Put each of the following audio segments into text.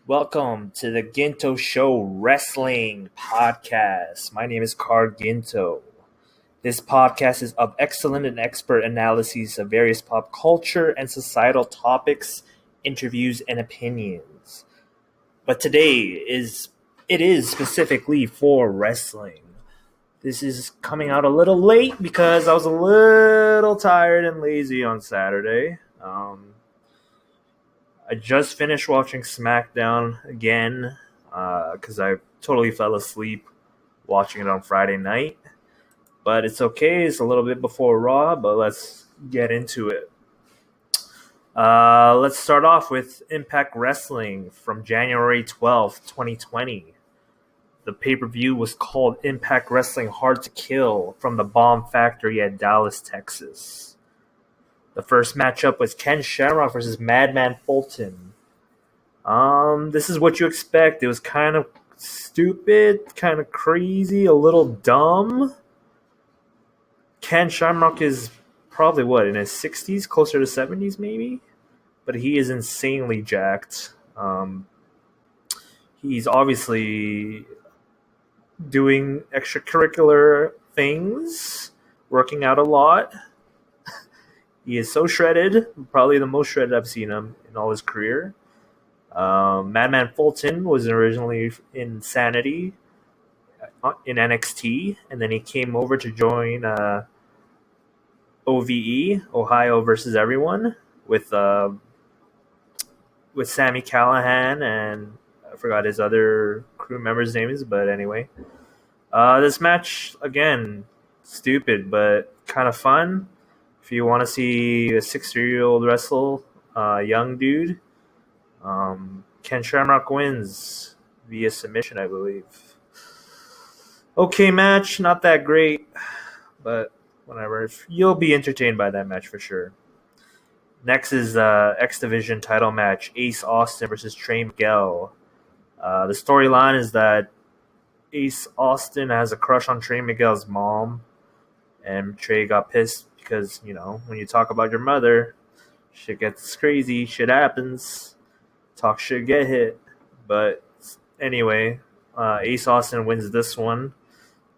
Welcome to the Ginto Show Wrestling Podcast. My name is Car Ginto. This podcast is of excellent and expert analyses of various pop culture and societal topics, interviews, and opinions. But today is specifically for wrestling. This is coming out a little late because I was a little tired and lazy on Saturday. I just finished watching Smackdown again because I totally fell asleep watching it on Friday night. But it's okay. It's a little bit before Raw, but let's get into it. Let's start off with Impact Wrestling from January 12th, 2020. The pay-per-view was called Impact Wrestling Hard to Kill from the Bomb Factory at Dallas, Texas. The first matchup was Ken Shamrock versus Madman Fulton. This is what you expect. It was kind of stupid, kind of crazy, a little dumb. Ken Shamrock is probably, in his 60s? Closer to 70s, maybe? But he is insanely jacked. He's obviously doing extracurricular things, working out a lot. He is so shredded, probably the most shredded I've seen him in all his career. Madman Fulton was originally in Sanity in NXT, and then he came over to join OVE, Ohio versus Everyone, with Sami Callihan, and I forgot his other crew member's names, but anyway. This match, again, stupid, but kind of fun. If you want to see a 60-year-old wrestle, young dude, Ken Shamrock wins via submission, I believe. Okay match, not that great, but whatever. You'll be entertained by that match for sure. Next is X Division title match, Ace Austin versus Trey Miguel. The storyline is that Ace Austin has a crush on Trey Miguel's mom, and Trey got pissed because, when you talk about your mother, shit gets crazy, shit happens, talk shit, get hit. But anyway, Ace Austin wins this one.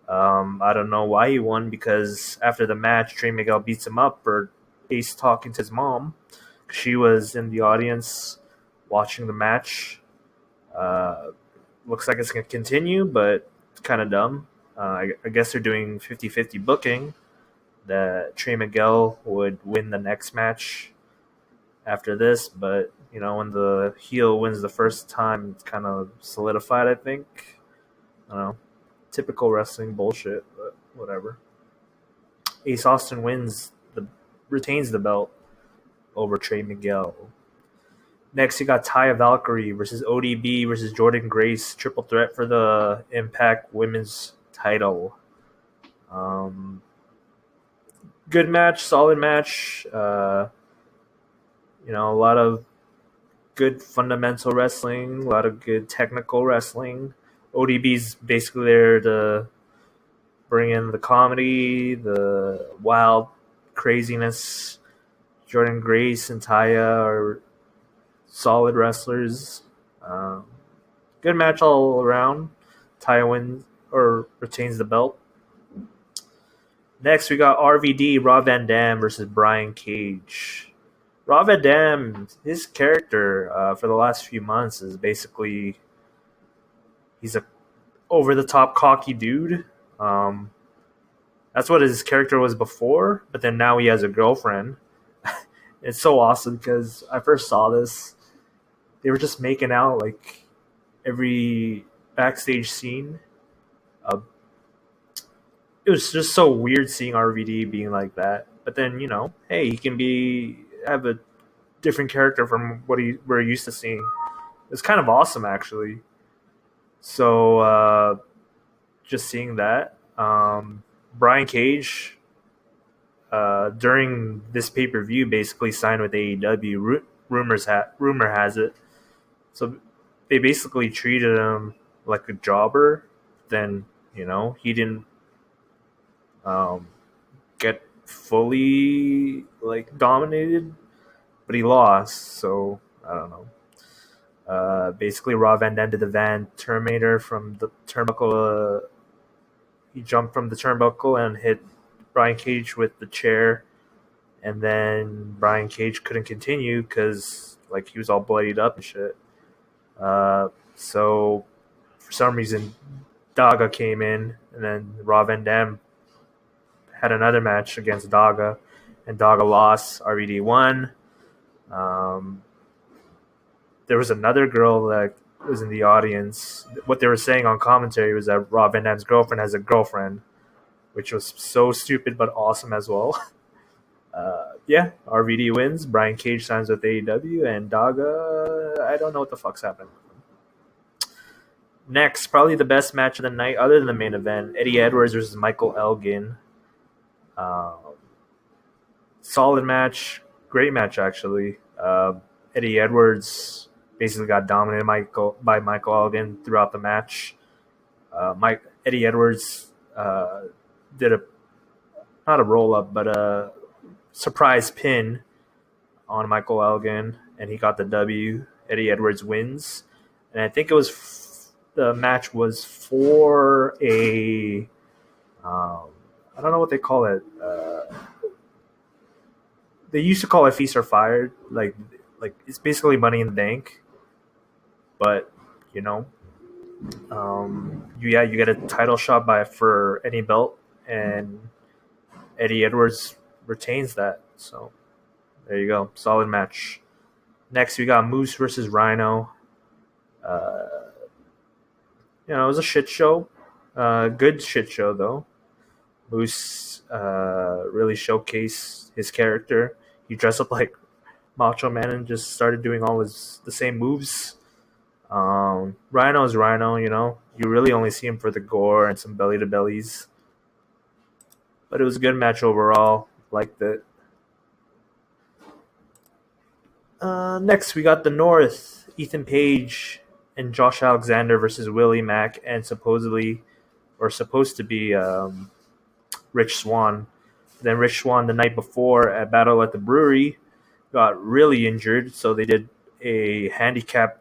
I don't know why he won, because after the match, Trey Miguel beats him up for Ace talking to his mom. She was in the audience watching the match. Looks like it's going to continue, but it's kind of dumb. I guess they're doing 50-50 booking, that Trey Miguel would win the next match after this, but when the heel wins the first time, it's kind of solidified, I think. I don't know, typical wrestling bullshit, but whatever. Ace Austin retains the belt over Trey Miguel. Next, you got Taya Valkyrie versus ODB versus Jordan Grace, triple threat for the Impact Women's title. Good match, solid match. A lot of good fundamental wrestling, a lot of good technical wrestling. ODB's basically there to bring in the comedy, the wild craziness. Jordan Grace and Taya are solid wrestlers. Good match all around. Taya wins or retains the belt. Next, we got RVD, Rob Van Dam versus Brian Cage. Rob Van Dam, his character for the last few months is basically, he's a over-the-top cocky dude. That's what his character was before, but then now he has a girlfriend. It's so awesome because I first saw this. They were just making out like every backstage scene. It was just so weird seeing RVD being like that. But then, hey, he can have a different character from what we're used to seeing. It's kind of awesome, actually. So, just seeing that. Brian Cage, during this pay-per-view, basically signed with AEW. Rumor has it. So, they basically treated him like a jobber. Then, he didn't get fully dominated, but he lost, so I don't know. Basically, Rob Van Dam did the Van Terminator from the turnbuckle. He jumped from the turnbuckle and hit Brian Cage with the chair, and then Brian Cage couldn't continue because he was all bloodied up and shit. So for some reason, Daga came in, and then Rob Van Dam had another match against Daga, and Daga lost. RVD won. There was another girl that was in the audience. What they were saying on commentary was that Rob Van Dam's girlfriend has a girlfriend, which was so stupid but awesome as well. RVD wins. Brian Cage signs with AEW, and Daga, I don't know what the fuck's happening. Next, probably the best match of the night, other than the main event, Eddie Edwards versus Michael Elgin. Solid match, great match actually. Eddie Edwards basically got dominated by Michael Elgin throughout the match. Eddie Edwards did not a roll up, but a surprise pin on Michael Elgin, and he got the W. Eddie Edwards wins, and I think the match was for a I don't know what they call it. They used to call it Feast or Fire, like it's basically Money in the Bank, but you get a title shot for any belt, and Eddie Edwards retains that. So there you go, solid match. Next, we got Moose versus Rhino. It was a shit show, good shit show though. Moose really showcased his character. He dressed up like Macho Man and just started doing all the same moves. Rhino is Rhino, you really only see him for the gore and some belly to bellies. But it was a good match overall. Liked it. Next, we got the North, Ethan Page and Josh Alexander versus Willie Mack, and supposed to be Rich Swann. Then Rich Swann the night before at Battle at the Brewery got really injured, so they did a handicap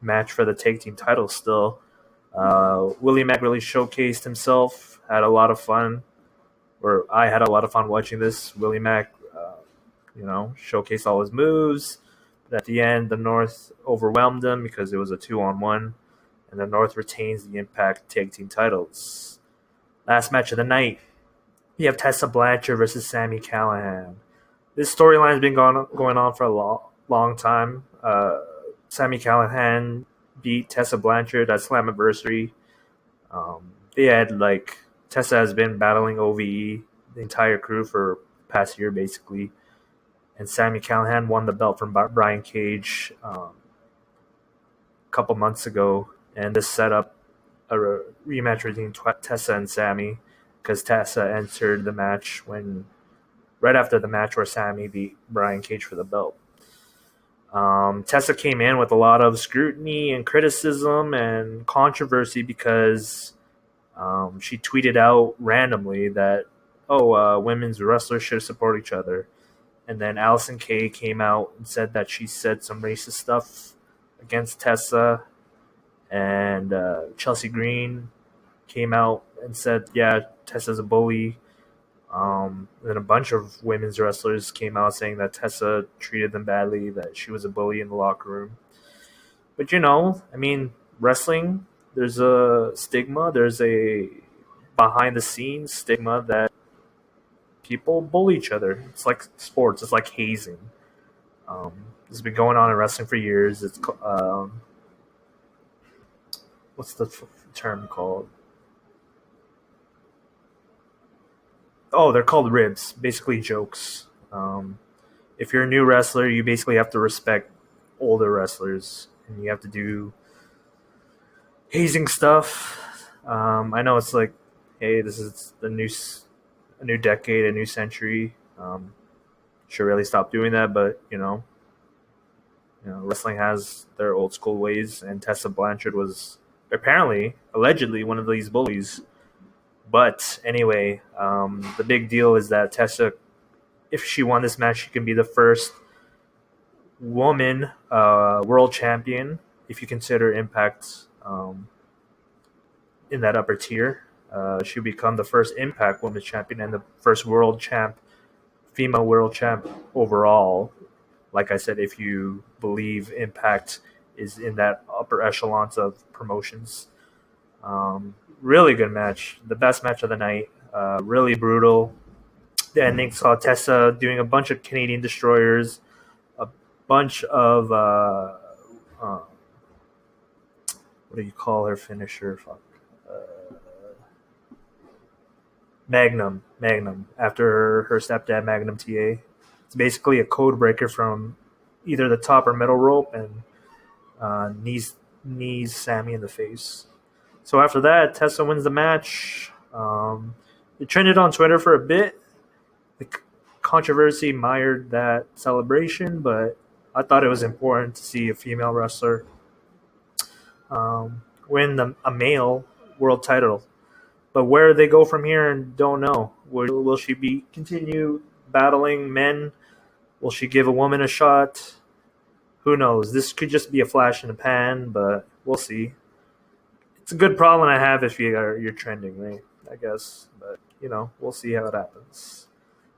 match for the tag team title still. Willie Mack really showcased himself, had a lot of fun, or I had a lot of fun watching this. Willie Mack, showcased all his moves. But at the end, the North overwhelmed him because it was a 2-on-1, and the North retains the Impact tag team titles. Last match of the night, you have Tessa Blanchard versus Sami Callihan. This storyline has been going on for a long time. Sami Callihan beat Tessa Blanchard at Slammiversary. They had Tessa has been battling OVE, the entire crew, for the past year basically. And Sami Callihan won the belt from Brian Cage a couple months ago. And this set up a rematch between Tessa and Sami, because Tessa entered the match right after the match where Sami beat Brian Cage for the belt. Tessa came in with a lot of scrutiny and criticism and controversy because she tweeted out randomly that, women's wrestlers should support each other. And then Allison Kay came out and said that she said some racist stuff against Tessa. And Chelsea Green came out and said, yeah, Tessa's a bully. Then a bunch of women's wrestlers came out saying that Tessa treated them badly, that she was a bully in the locker room. But, wrestling, there's a stigma. There's a behind-the-scenes stigma that people bully each other. It's like sports. It's like hazing. It's been going on in wrestling for years. It's what's the term called? Oh, they're called ribs. Basically jokes. If you're a new wrestler, you basically have to respect older wrestlers, and you have to do hazing stuff. I know it's like, hey, this is a new decade, a new century. Should really stop doing that, but wrestling has their old school ways, and Tessa Blanchard was allegedly one of these bullies. But anyway, the big deal is that Tessa, if she won this match, she can be the first woman world champion if you consider Impact in that upper tier. She become the first Impact Women's Champion and the first World Champ, female World Champ overall. Like I said, if you believe Impact is in that upper echelons of promotions. Really good match. The best match of the night. Really brutal. The ending saw Tessa doing a bunch of Canadian destroyers, a bunch of what do you call her finisher? Fuck. Magnum. After her stepdad, Magnum TA. It's basically a code breaker from either the top or middle rope and knees Sammy in the face. So after that, Tessa wins the match. It trended on Twitter for a bit. The controversy mired that celebration, but I thought it was important to see a female wrestler win a male world title. But where they go from here, don't know. Will she continue battling men? Will she give a woman a shot? Who knows? This could just be a flash in the pan, but we'll see. It's a good problem to have if you're trending, right? I guess, but we'll see how it happens.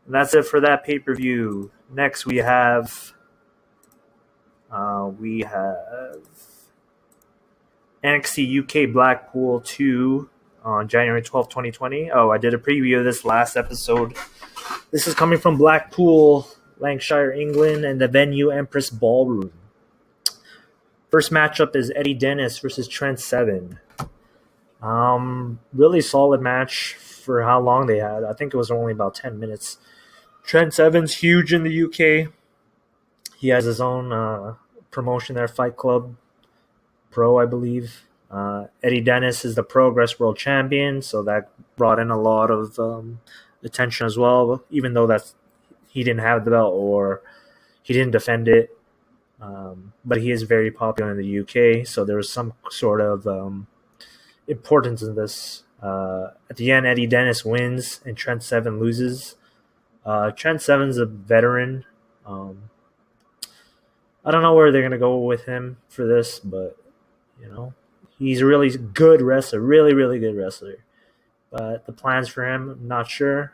And that's it for that pay-per-view. Next, we have NXT UK Blackpool 2 on January 12th, 2020. Oh, I did a preview of this last episode. This is coming from Blackpool, Lancashire, England, and the venue Empress Ballroom. First matchup is Eddie Dennis versus Trent Seven. Really solid match for how long they had. I think it was only about 10 minutes. Trent Seven's huge in the UK. He has his own promotion there, Fight Club Pro, I believe. Eddie Dennis is the Progress World Champion, so that brought in a lot of attention as well, even though he didn't have the belt or he didn't defend it. But he is very popular in the UK, so there was some sort of importance in this. At the end, Eddie Dennis wins and Trent Seven loses. Trent Seven's a veteran. I don't know where they're going to go with him for this, but, he's a really good wrestler, really, really good wrestler. But the plans for him, I'm not sure.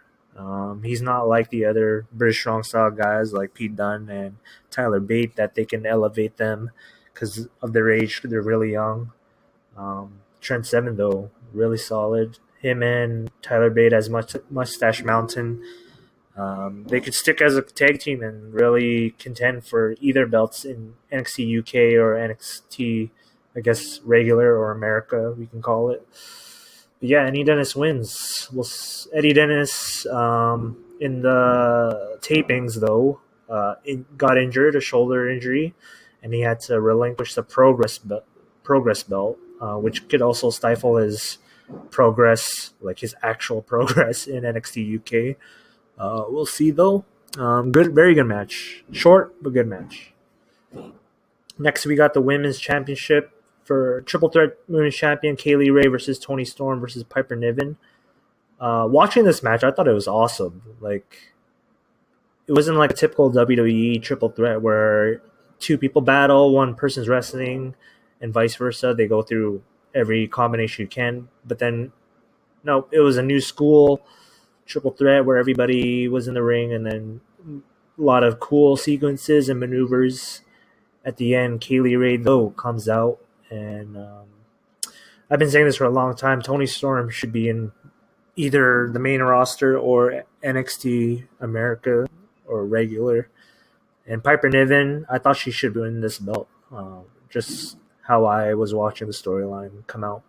He's not like the other British Strong Style guys like Pete Dunne and Tyler Bate that they can elevate them because of their age. They're really young. Trent Seven, though, really solid. Him and Tyler Bate as Mustache Mountain. They could stick as a tag team and really contend for either belts in NXT UK or NXT, I guess, regular or America, we can call it. But yeah, Eddie Dennis wins. Eddie Dennis, in the tapings, though, got injured, a shoulder injury, and he had to relinquish the Progress belt, which could also stifle his progress, like his actual progress in NXT UK. We'll see, though. Very good match. Short, but good match. Next, we got the Women's Championship for Triple Threat Women's Champion Kaylee Ray versus Toni Storm versus Piper Niven. Watching this match, I thought it was awesome. Like, it wasn't like a typical WWE Triple Threat where two people battle, one person's wrestling, and vice versa. They go through every combination you can. But then, no, it was a new school Triple Threat where everybody was in the ring, and then a lot of cool sequences and maneuvers. At the end, Kaylee Ray, though, comes out, and I've been saying this for a long time. Toni Storm should be in either the main roster or NXT America or regular. And Piper Niven, I thought she should win this belt. Just how I was watching the storyline come out.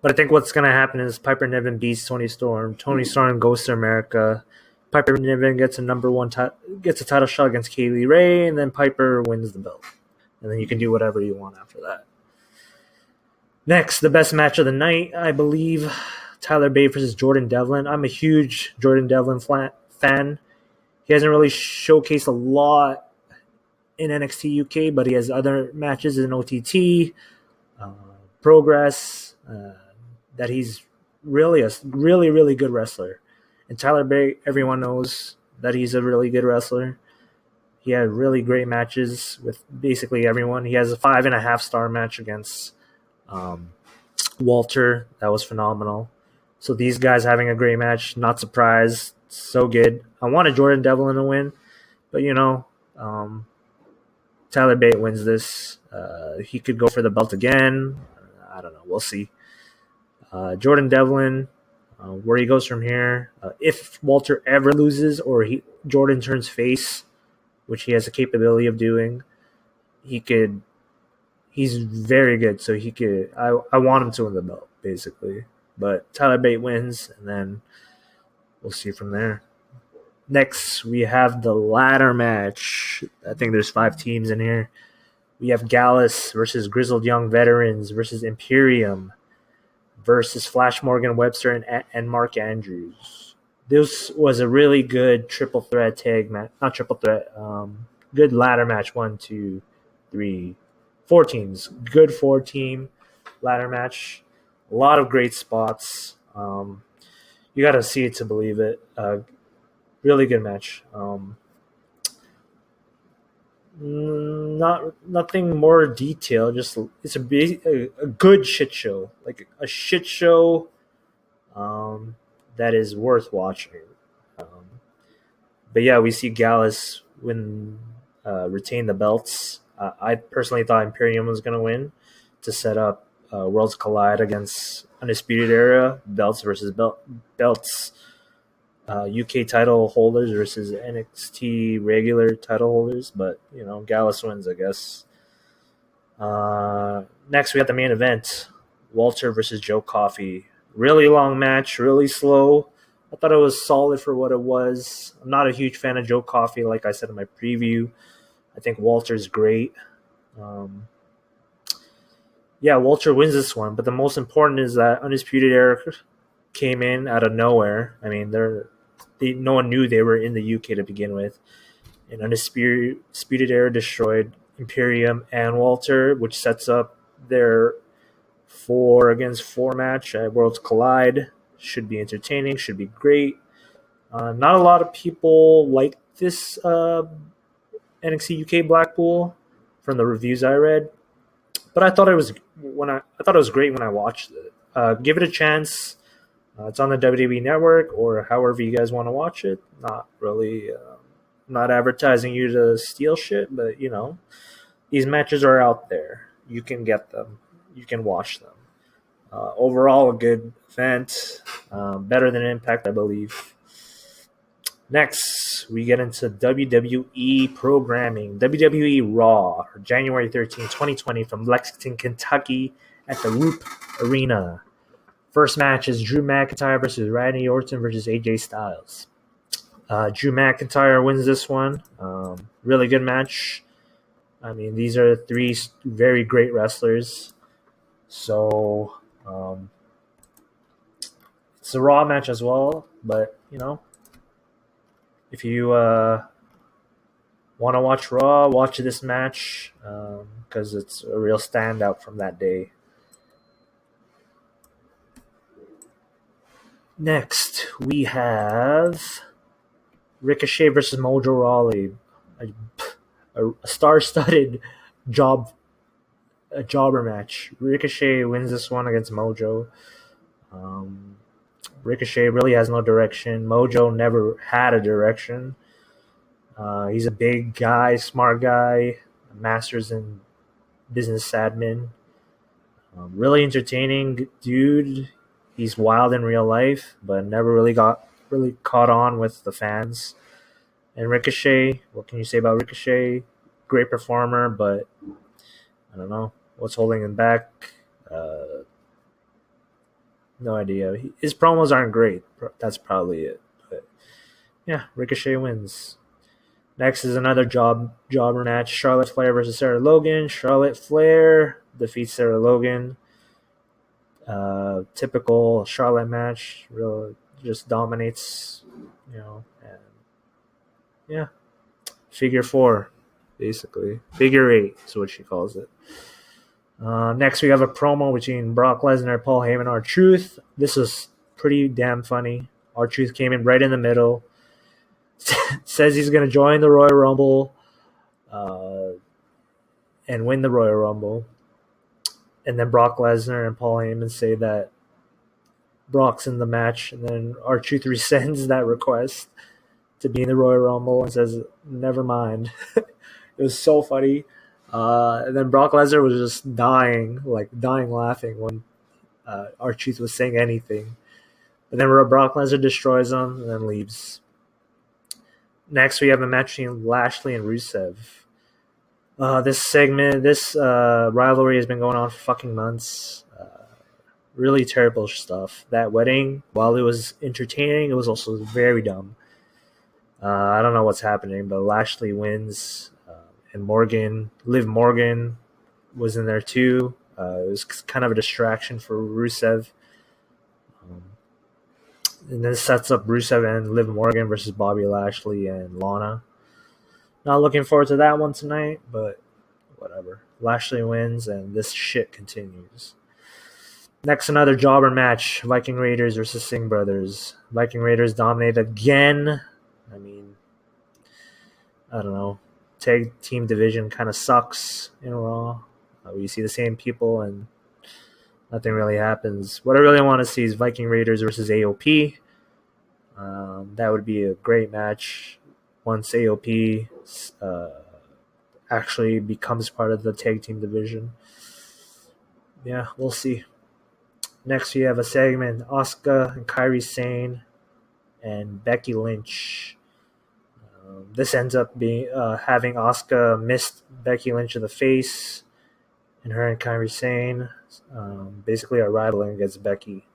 But I think what's going to happen is Piper Niven beats Toni Storm. Toni Storm goes to America. Piper Niven gets a title shot against Kaylee Ray, and then Piper wins the belt. And then you can do whatever you want after that. Next, the best match of the night, I believe, Tyler Bate versus Jordan Devlin. I'm a huge Jordan Devlin fan. He hasn't really showcased a lot in NXT UK, but he has other matches in OTT, Progress, that he's really a really, really good wrestler. And Tyler Bate, everyone knows that he's a really good wrestler. He had really great matches with basically everyone. He has a 5.5-star match against Walter. That was phenomenal. So these guys having a great match, not surprised. So good. I wanted Jordan Devlin to win, but Tyler Bate wins this. He could go for the belt again. I don't know. We'll see. Jordan Devlin, where he goes from here. If Walter ever loses or Jordan turns face, which he has the capability of doing, he could. He's very good, so he could. I want him to win the belt, basically. But Tyler Bate wins, and then we'll see from there. Next, we have the ladder match. I think there's 5 teams in here. We have Gallus versus Grizzled Young Veterans versus Imperium versus Flash Morgan Webster and Mark Andrews. This was a really good triple threat tag match. Not triple threat. Good ladder match. 1, 2, 3, 4 teams. Good 4-team ladder match. A lot of great spots. You got to see it to believe it. Really good match. Nothing more detailed. Just it's a good shit show, like a shit show that is worth watching. But yeah, we see Gallus retain the belts. I personally thought Imperium was going to win to set up Worlds Collide against Undisputed Era, belts versus belts. UK title holders versus NXT regular title holders, but Gallus wins, I guess. Next, we have the main event: Walter versus Joe Coffey. Really long match, really slow. I thought it was solid for what it was. I'm not a huge fan of Joe Coffey, like I said in my preview. I think Walter's great. Walter wins this one, but the most important is that Undisputed Era came in out of nowhere. I mean, no one knew they were in the UK to begin with. And Undisputed Era destroyed Imperium and Walter, which sets up their 4 against 4 match at Worlds Collide. Should be entertaining, should be great. Not a lot of people like this NXT UK Blackpool from the reviews I read, but I thought it was great when I watched it. Give it a chance. It's on the WWE Network or however you guys want to watch it. Not really, not advertising you to steal shit, but these matches are out there. You can get them. You can watch them. Overall, a good event. Better than Impact, I believe. Next, we get into WWE programming. WWE Raw, January 13, 2020, from Lexington, Kentucky, at the Loop Arena. First match is Drew McIntyre versus Randy Orton versus AJ Styles. Drew McIntyre wins this one. Really good match. I mean, these are 3 very great wrestlers. So, it's a Raw match as well. But, if you want to watch Raw, watch this match because it's a real standout from that day. Next, we have Ricochet versus Mojo Rawley, a star-studded jobber match. Ricochet wins this one against Mojo. Ricochet really has no direction. Mojo never had a direction. He's a big guy, smart guy, master's in business admin. Really entertaining dude. He's wild in real life, but never really caught on with the fans. And Ricochet, what can you say about Ricochet? Great performer, but I don't know what's holding him back. No idea. His promos aren't great. That's probably it. But yeah, Ricochet wins. Next is another jobber match: Charlotte Flair versus Sarah Logan. Charlotte Flair defeats Sarah Logan. Typical Charlotte match. Really just dominates, and yeah, figure 4, basically. Figure 8 is what she calls it. Next, we have a promo between Brock Lesnar, Paul Heyman, R-Truth. This was pretty damn funny. R-Truth came in right in the middle. Says he's going to join the Royal Rumble. and win the Royal Rumble. And then Brock Lesnar and Paul Heyman say that Brock's in the match, and then R-Truth rescinds that request to be in the Royal Rumble and says, never mind. It was so funny. And then Brock Lesnar was just dying laughing when R-Truth was saying anything. But then Brock Lesnar destroys him and then leaves. Next, we have a match between Lashley and Rusev. This rivalry has been going on for fucking months. Really terrible stuff. That wedding, while it was entertaining, it was also very dumb. I don't know what's happening, but Lashley wins, and Liv Morgan was in there too. It was kind of a distraction for Rusev. And then sets up Rusev and Liv Morgan versus Bobby Lashley and Lana. Not looking forward to that one tonight, but whatever. Lashley wins, and this shit continues. Next, another jobber match. Viking Raiders versus Singh Brothers. Viking Raiders dominate again. I mean, I don't know. Tag team division kind of sucks in Raw. You see the same people and nothing really happens. What I really want to see is Viking Raiders versus AOP. That would be a great match once AOP actually becomes part of the tag team division. Yeah, we'll see. Next, we have a segment, Asuka and Kairi Sane and Becky Lynch. This ends up being having Asuka miss Becky Lynch in the face, and her and Kairi Sane basically are rivaling against Becky.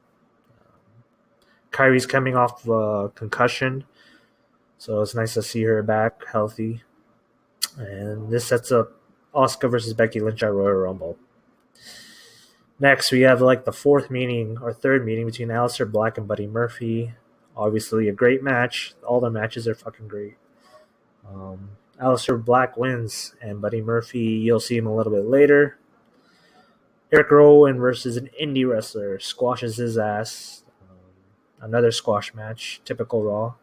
Kairi's coming off of a concussion, so it's nice to see her back healthy. And this sets up Asuka versus Becky Lynch at Royal Rumble. Next, we have the third meeting between Aleister Black and Buddy Murphy. Obviously, a great match. All the matches are fucking great. Aleister Black wins, and Buddy Murphy, you'll see him a little bit later. Eric Rowan versus an indie wrestler squashes his ass. Another squash match, typical Raw.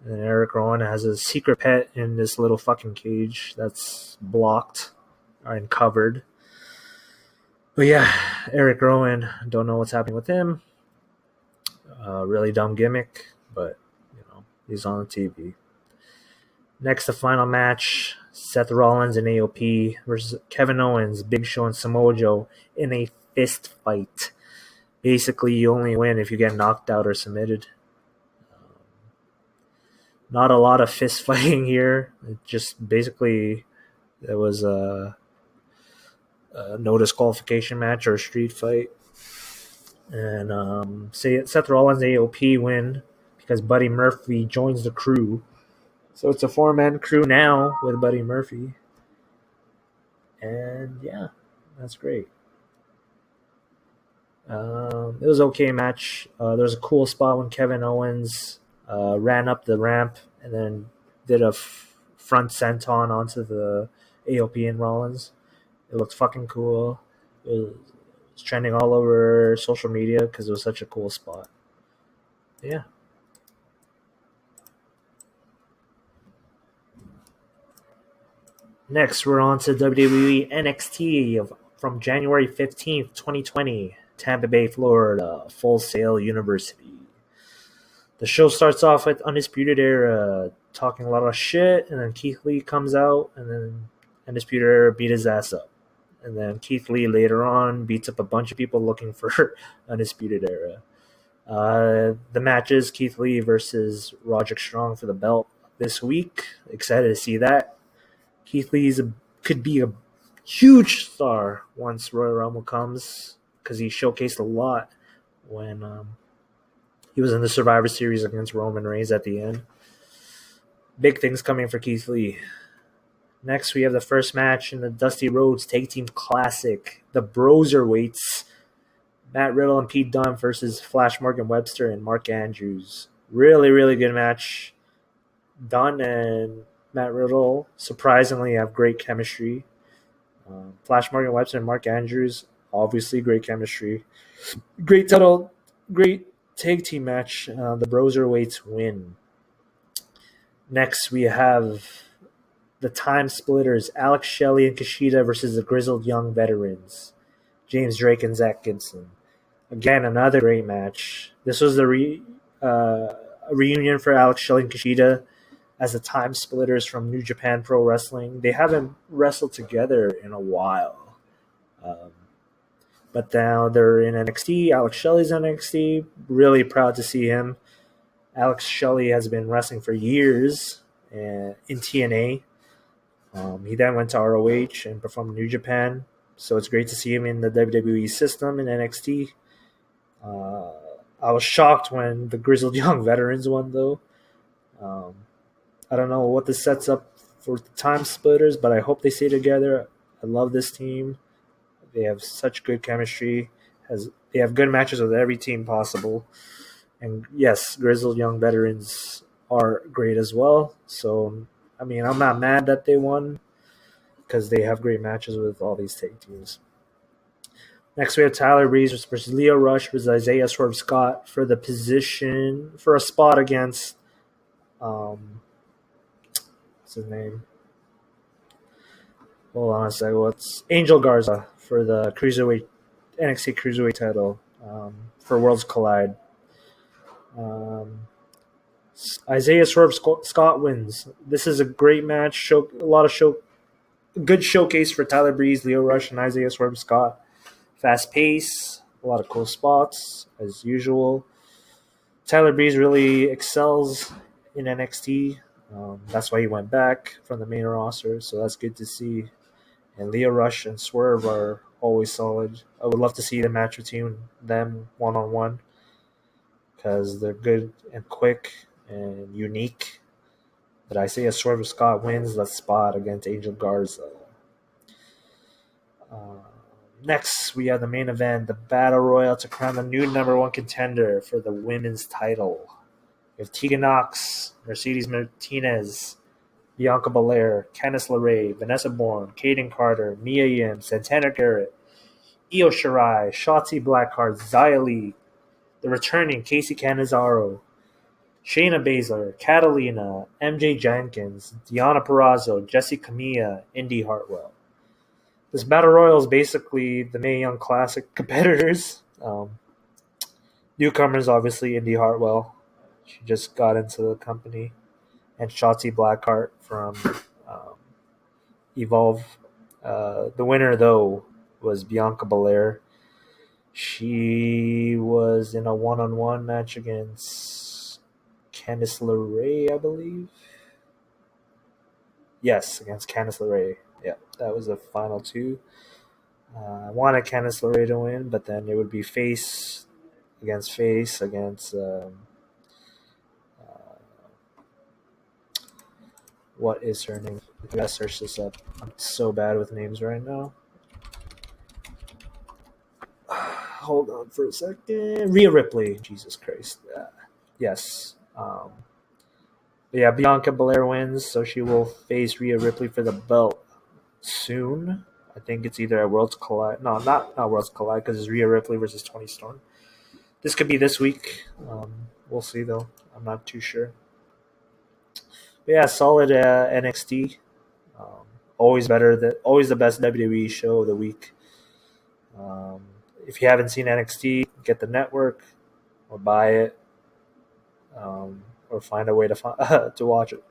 And then Eric Rowan has a secret pet in this little fucking cage that's blocked and covered. But yeah, Eric Rowan, don't know what's happening with him. Really dumb gimmick, but he's on the TV. Next, the final match, Seth Rollins and AOP versus Kevin Owens, Big Show, and Samoa Joe in a fist fight. Basically, you only win if you get knocked out or submitted. Not a lot of fist fighting here. It just basically, it was a no disqualification match or a street fight. And Seth Rollins and AOP win because Buddy Murphy joins the crew. So it's a 4-man crew now with Buddy Murphy. And yeah, that's great. It was an okay match. There was a cool spot when Kevin Owens ran up the ramp and then did a front senton onto the AOP and Rollins. It looked fucking cool. It was trending all over social media because it was such a cool spot. Yeah. Next, we're on to WWE NXT from January 15th, 2020, Tampa Bay, Florida, Full Sail University. The show starts off with Undisputed Era talking a lot of shit, and then Keith Lee comes out, and then Undisputed Era beat his ass up. And then Keith Lee later on beats up a bunch of people looking for Undisputed Era. The matches, Keith Lee versus Roderick Strong for the belt this week. Excited to see that. Keith Lee could be a huge star once Royal Rumble comes because he showcased a lot when he was in the Survivor Series against Roman Reigns at the end. Big things coming for Keith Lee. Next, we have the first match in the Dusty Rhodes Tag Team Classic. The Broserweights, Matt Riddle and Pete Dunne versus Flash Morgan Webster and Mark Andrews. Really, really good match. Dunne and Matt Riddle surprisingly have great chemistry. Flash Morgan Webster and Mark Andrews, obviously great chemistry. Great tag team match. The Broserweights win. Next, we have the Time Splitters, Alex Shelley and Kushida versus the Grizzled Young Veterans, James Drake and Zach Gibson. Again, another great match. This was a reunion for Alex Shelley and Kushida as the Time Splitters from New Japan Pro Wrestling. They haven't wrestled together in a while. But now they're in NXT. Alex Shelley's in NXT. Really proud to see him. Alex Shelley has been wrestling for years in TNA. He then went to ROH and performed in New Japan. So it's great to see him in the WWE system in NXT. I was shocked when the Grizzled Young Veterans won, though. I don't know what this sets up for the Time Splitters, but I hope they stay together. I love this team. They have such good chemistry. They have good matches with every team possible. And yes, Grizzled Young Veterans are great as well. So, I mean, I'm not mad that they won because they have great matches with all these tag teams. Next, we have Tyler Breeze versus Leo Rush versus Isaiah Swerve Scott for a spot against, what's his name? Hold on a second. What's Angel Garza for the NXT Cruiserweight title for Worlds Collide. Isaiah Swerve Scott wins. This is a great match. Good showcase for Tyler Breeze, Leo Rush, and Isaiah Swerve Scott. Fast pace, a lot of cool spots as usual. Tyler Breeze really excels in NXT. That's why he went back from the main roster, so that's good to see. And Leo Rush and Swerve are always solid. I would love to see the match between them one-on-one because they're good and quick and unique. But I say Swerve Scott wins the spot against Angel Garza. Next, we have the main event, the Battle Royal to crown the new number one contender for the women's title. We have Tegan Nox, Mercedes Martinez, Bianca Belair, Candice LeRae, Vanessa Bourne, Kaden Carter, Mia Yim, Santana Garrett, Io Shirai, Shotzi Blackheart, Xia Li, the returning Casey Canizaro, Shayna Baszler, Catalina, MJ Jenkins, Deonna Purrazzo, Jessie Camilla, Indy Hartwell. This Battle Royal is basically the Mae Young Classic competitors. Newcomers, obviously, Indy Hartwell. She just got into the company. And Shotzi Blackheart from Evolve. The winner, though, was Bianca Belair. She was in a one-on-one match against Candice LeRae, I believe. Yes, against Candice LeRae. Yeah, that was the final two. I wanted Candice LeRae to win, but then it would be face against what is her name? I gotta search this up. I'm so bad with names right now. Hold on for a second. Rhea Ripley. Jesus Christ. Yes. Yeah, Bianca Belair wins, so she will face Rhea Ripley for the belt soon. I think it's either at Worlds Collide. No, not Worlds Collide because it's Rhea Ripley versus Toni Storm. This could be this week. We'll see, though. I'm not too sure. But yeah, solid NXT. Always the best WWE show of the week. If you haven't seen NXT, get the network or buy it, or find a way to watch it.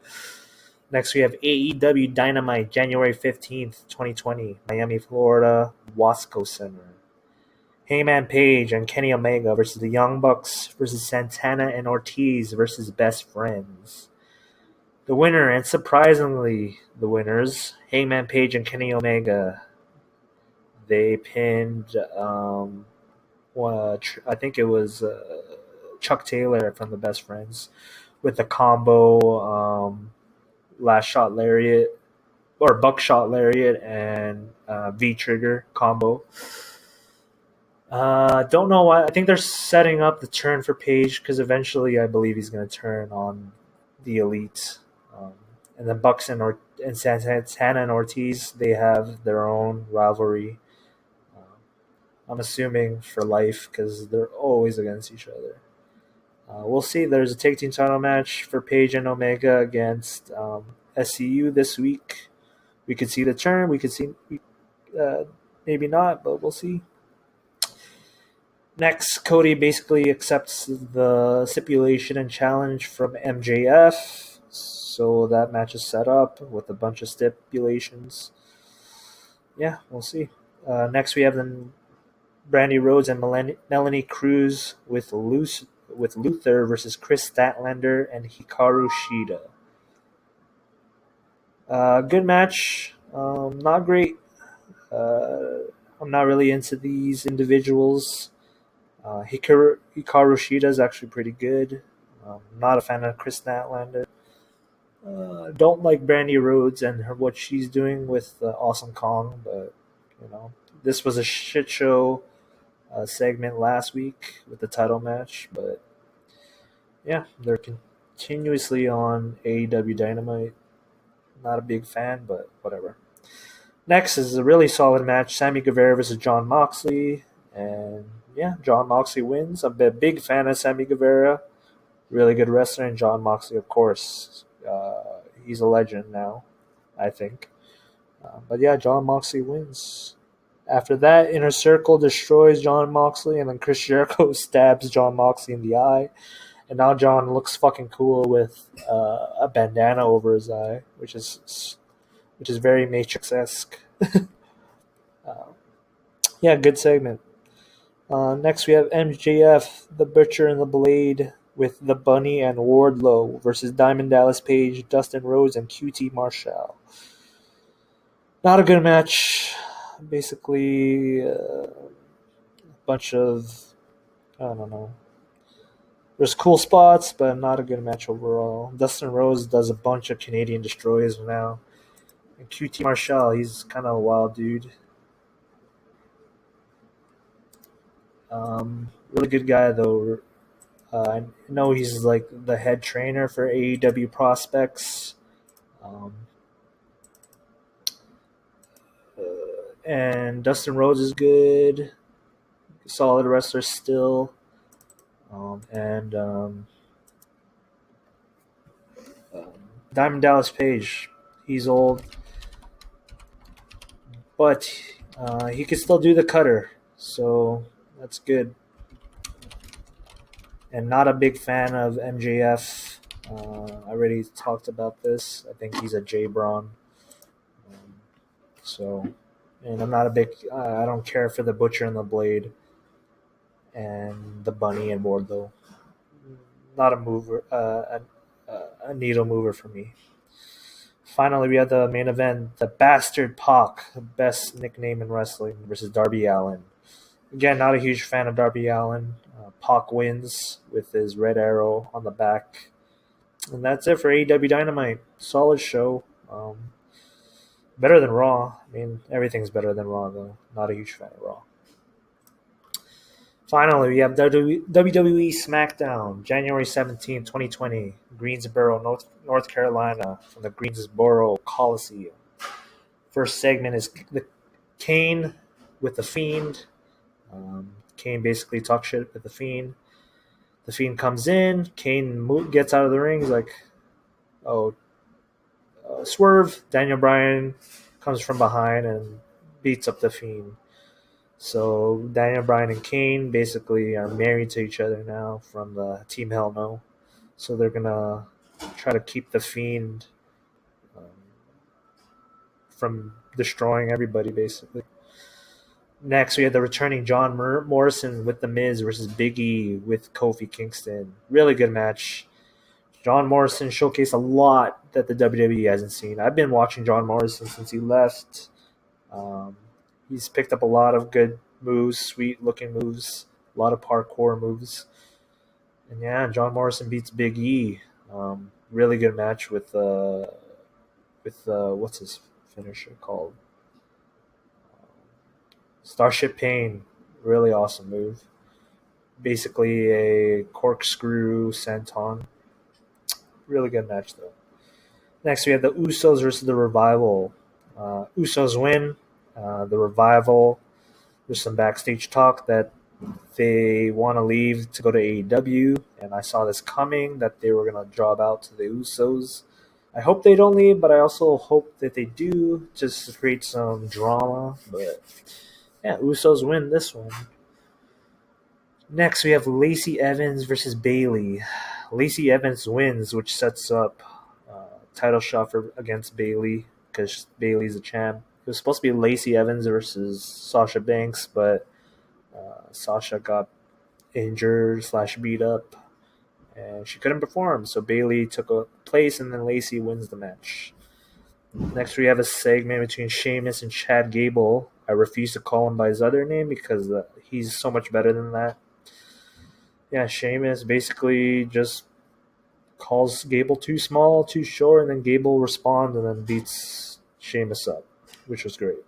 Next, we have AEW Dynamite, January 15th, 2020, Miami, Florida, Wasco Center. Hangman Page and Kenny Omega versus the Young Bucks versus Santana and Ortiz versus Best Friends. The winner, and surprisingly the winners, Hangman Page and Kenny Omega. They pinned, I think it was Chuck Taylor from the Best Friends with the combo last shot lariat or buckshot lariat and V-trigger combo. Don't know why. I think they're setting up the turn for Page because eventually I believe he's going to turn on the Elite. And then Bucks and Santana and Ortiz, they have their own rivalry. I'm assuming for life because they're always against each other. We'll see. There's a tag team title match for Page and Omega against SCU this week. We could see the turn. We could see, maybe not, but we'll see. Next, Cody basically accepts the stipulation and challenge from MJF. So that match is set up with a bunch of stipulations. Yeah, we'll see. Next, we have the Brandy Rhodes and Melanie Cruz with Luther versus Chris Statlander and Hikaru Shida. Good match. Not great. I'm not really into these individuals. Hikaru Shida is actually pretty good. Not a fan of Chris Statlander. Don't like Brandy Rhodes and what she's doing with Awesome Kong, but this was a shit show segment last week with the title match. But yeah, they're continuously on AEW Dynamite. Not a big fan, but whatever. Next is a really solid match: Sammy Guevara versus Jon Moxley, and yeah, Jon Moxley wins. I'm a big fan of Sammy Guevara. Really good wrestler, and Jon Moxley, of course. He's a legend now, I think. But yeah, Jon Moxley wins. After that, Inner Circle destroys Jon Moxley, and then Chris Jericho stabs Jon Moxley in the eye. And now Jon looks fucking cool with a bandana over his eye, which is very Matrix-esque. Yeah, good segment. Next, we have MJF, the Butcher and the Blade, with the Bunny and Wardlow versus Diamond Dallas Page, Dustin Rhodes, and QT Marshall. Not a good match. Basically, a bunch of, I don't know. There's cool spots, but not a good match overall. Dustin Rhodes does a bunch of Canadian destroys now. And QT Marshall, he's kind of a wild dude. Really good guy, though. I know he's like the head trainer for AEW prospects. And Dustin Rhodes is good. Solid wrestler still. Diamond Dallas Page, he's old, but he can still do the cutter, so that's good. And not a big fan of MJF. I already talked about this. I think he's a J-Braun. And I'm not a big. I don't care for the Butcher and the Blade, and the Bunny and Wardlow. Not a mover. A needle mover for me. Finally, we have the main event: the Bastard Pac, best nickname in wrestling, versus Darby Allin. Again, not a huge fan of Darby Allin. Pac wins with his red arrow on the back. And that's it for AEW Dynamite. Solid show. Better than Raw. I mean, everything's better than Raw, though. Not a huge fan of Raw. Finally, we have WWE Smackdown, January 17, 2020, Greensboro, North Carolina, from the Greensboro Coliseum. First segment is the Kane with the Fiend. Kane basically talks shit with the Fiend. The Fiend comes in. Kane gets out of the ring. He's like, swerve. Daniel Bryan comes from behind and beats up the Fiend. So Daniel Bryan and Kane basically are married to each other now from the Team Hell No. So they're going to try to keep the Fiend from destroying everybody, basically. Next, we have the returning John Morrison with The Miz versus Big E with Kofi Kingston. Really good match. John Morrison showcased a lot that the WWE hasn't seen. I've been watching John Morrison since he left. He's picked up a lot of good moves, sweet-looking moves, a lot of parkour moves. And yeah, John Morrison beats Big E. Really good match with what's his finisher called? Starship Pain. Really awesome move. Basically a corkscrew senton. Really good match, though. Next, we have the Usos versus the Revival. Usos win. The Revival, there's some backstage talk that they want to leave to go to AEW, and I saw this coming, that they were going to job out to the Usos. I hope they don't leave, but I also hope that they do, just to create some drama. But yeah, Usos win this one. Next, we have Lacey Evans versus Bayley. Lacey Evans wins, which sets up title shot against Bayley because Bayley's a champ. It was supposed to be Lacey Evans versus Sasha Banks, but Sasha got injured / beat up, and she couldn't perform. So Bayley took a place, and then Lacey wins the match. Next, we have a segment between Sheamus and Chad Gable. I refuse to call him by his other name because he's so much better than that. Yeah, Sheamus basically just calls Gable too small, too short, and then Gable responds and then beats Sheamus up, which was great.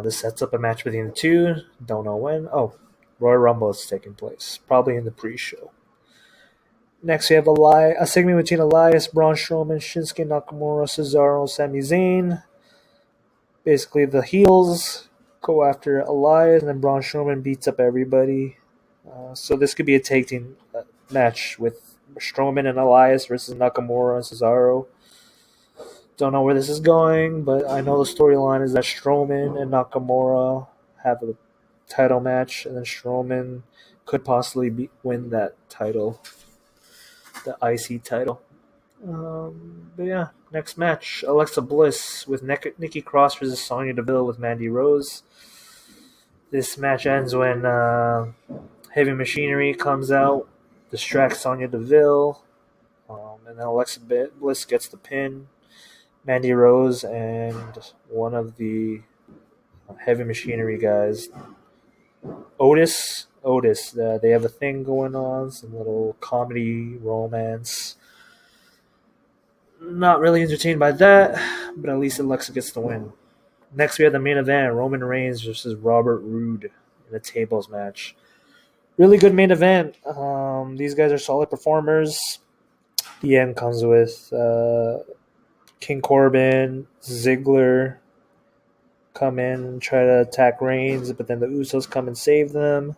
This sets up a match between the two. Don't know when. Oh, Royal Rumble is taking place, probably in the pre-show. Next, we have a segment between Elias, Braun Strowman, Shinsuke Nakamura, Cesaro, Sami Zayn. Basically, the heels go after Elias, and then Braun Strowman beats up everybody. So this could be a tag team match with Strowman and Elias versus Nakamura and Cesaro. Don't know where this is going, but I know the storyline is that Strowman and Nakamura have a title match, and then Strowman could possibly win that title, the IC title. But yeah, next match, Alexa Bliss with Nikki Cross versus Sonya Deville with Mandy Rose. This match ends when Heavy Machinery comes out, distracts Sonya Deville, and then Alexa Bliss gets the pin. Mandy Rose and one of the Heavy Machinery guys, Otis, they have a thing going on, some little comedy, romance. Not really entertained by that, but at least Alexa gets the win. Next, we have the main event, Roman Reigns versus Robert Roode in a tables match. Really good main event. These guys are solid performers. The end comes with King Corbin, Ziggler come in and try to attack Reigns, but then the Usos come and save them.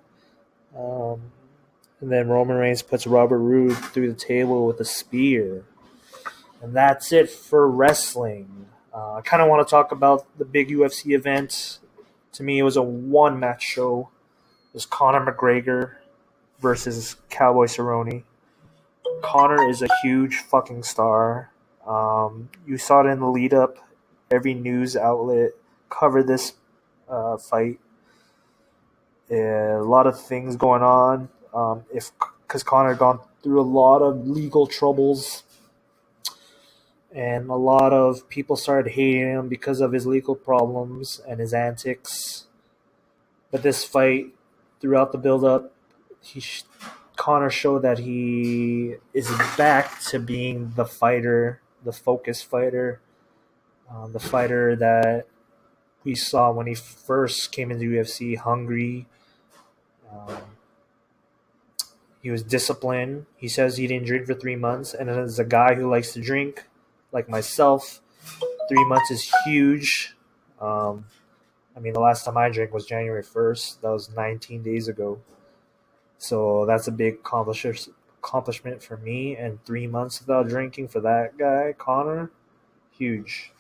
And then Roman Reigns puts Robert Roode through the table with a spear. And that's it for wrestling. I kind of want to talk about the big UFC event. To me, it was a one-match show. It was Conor McGregor versus Cowboy Cerrone. Conor is a huge fucking star. You saw it in the lead-up. Every news outlet covered this fight. A lot of things going on. Because Conor had gone through a lot of legal troubles. And a lot of people started hating him because of his legal problems and his antics. But this fight, throughout the build-up, Conor showed that he is back to being the fighter, the focused fighter, the fighter that we saw when he first came into UFC, hungry. He was disciplined. He says he didn't drink for 3 months. And as a guy who likes to drink, like myself, 3 months is huge. The last time I drank was January 1st. That was 19 days ago. So that's a big accomplishment for me. And 3 months without drinking for that guy, Conor, huge.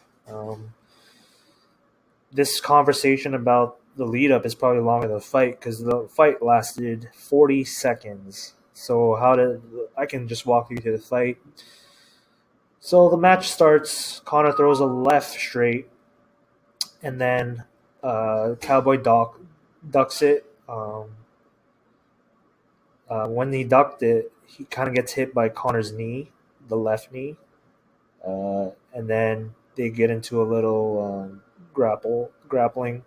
This conversation about the lead-up is probably longer than the fight because the fight lasted 40 seconds. So I can just walk you through the fight. So the match starts. Conor throws a left straight, and then Cowboy ducks it. When he ducked it, he kind of gets hit by Conor's knee, the left knee, and then they get into a little grappling.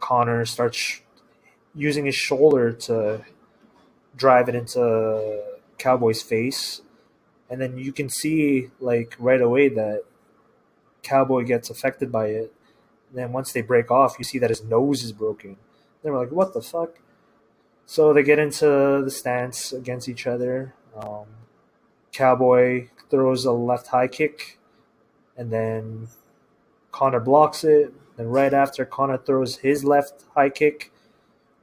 Conor starts using his shoulder to drive it into Cowboy's face. And then you can see, right away that Cowboy gets affected by it. And then once they break off, you see that his nose is broken. They were like, what the fuck? So they get into the stance against each other. Cowboy throws a left high kick. And then Conor blocks it. And right after, Conor throws his left high kick,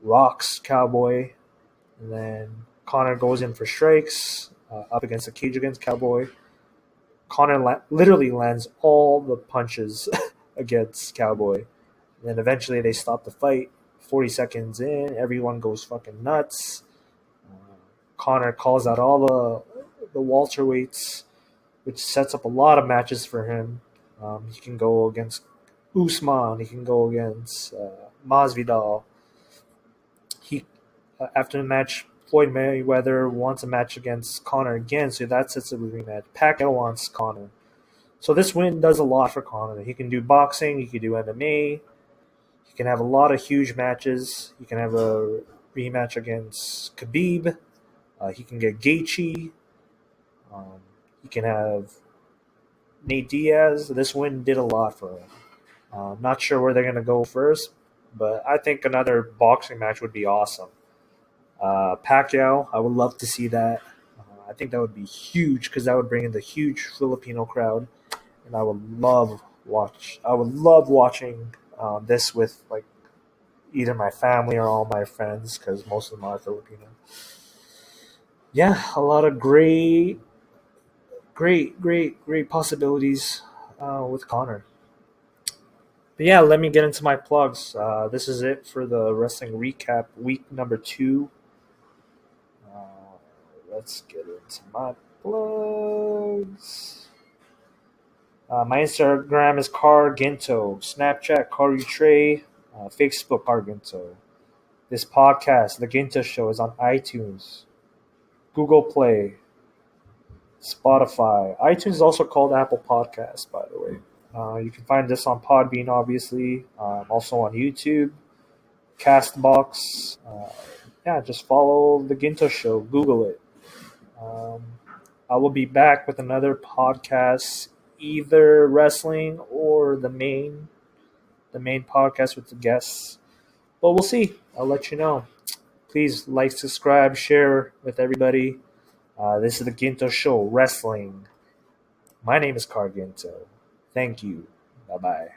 rocks Cowboy. And then Conor goes in for strikes up against the cage against Cowboy. Connor literally lands all the punches against Cowboy. And then eventually they stop the fight. 40 seconds in, everyone goes fucking nuts. Connor calls out all the welterweights, which sets up a lot of matches for him. He can go against Usman. He can go against Masvidal. After the match, Floyd Mayweather wants a match against Connor again, so that sets up a rematch. Pacquiao wants Connor. So this win does a lot for Connor. He can do boxing. He can do MMA. He can have a lot of huge matches. He can have a rematch against Khabib. He can get Gaethje. He can have Nate Diaz. This win did a lot for him. Not sure where they're going to go first, but I think another boxing match would be awesome. Pacquiao, I would love to see that. I think that would be huge because that would bring in the huge Filipino crowd, and I would love watching this with like either my family or all my friends because most of them are Filipino. Yeah, a lot of great possibilities with Connor. But yeah, let me get into my plugs. This is it for the wrestling recap, week number 2. Let's get into my plugs. My Instagram is Carginto, Snapchat Carutray, Facebook Carginto. This podcast, The Ginto Show, is on iTunes, Google Play, Spotify. iTunes is also called Apple Podcasts, by the way. You can find this on Podbean, obviously. Also on YouTube, Castbox. Just follow The Ginto Show. Google it. I will be back with another podcast, either wrestling or the main podcast with the guests. But we'll see. I'll let you know. Please like, subscribe, share with everybody. This is the Ginto Show, wrestling. My name is Car Ginto. Thank you. Bye-bye.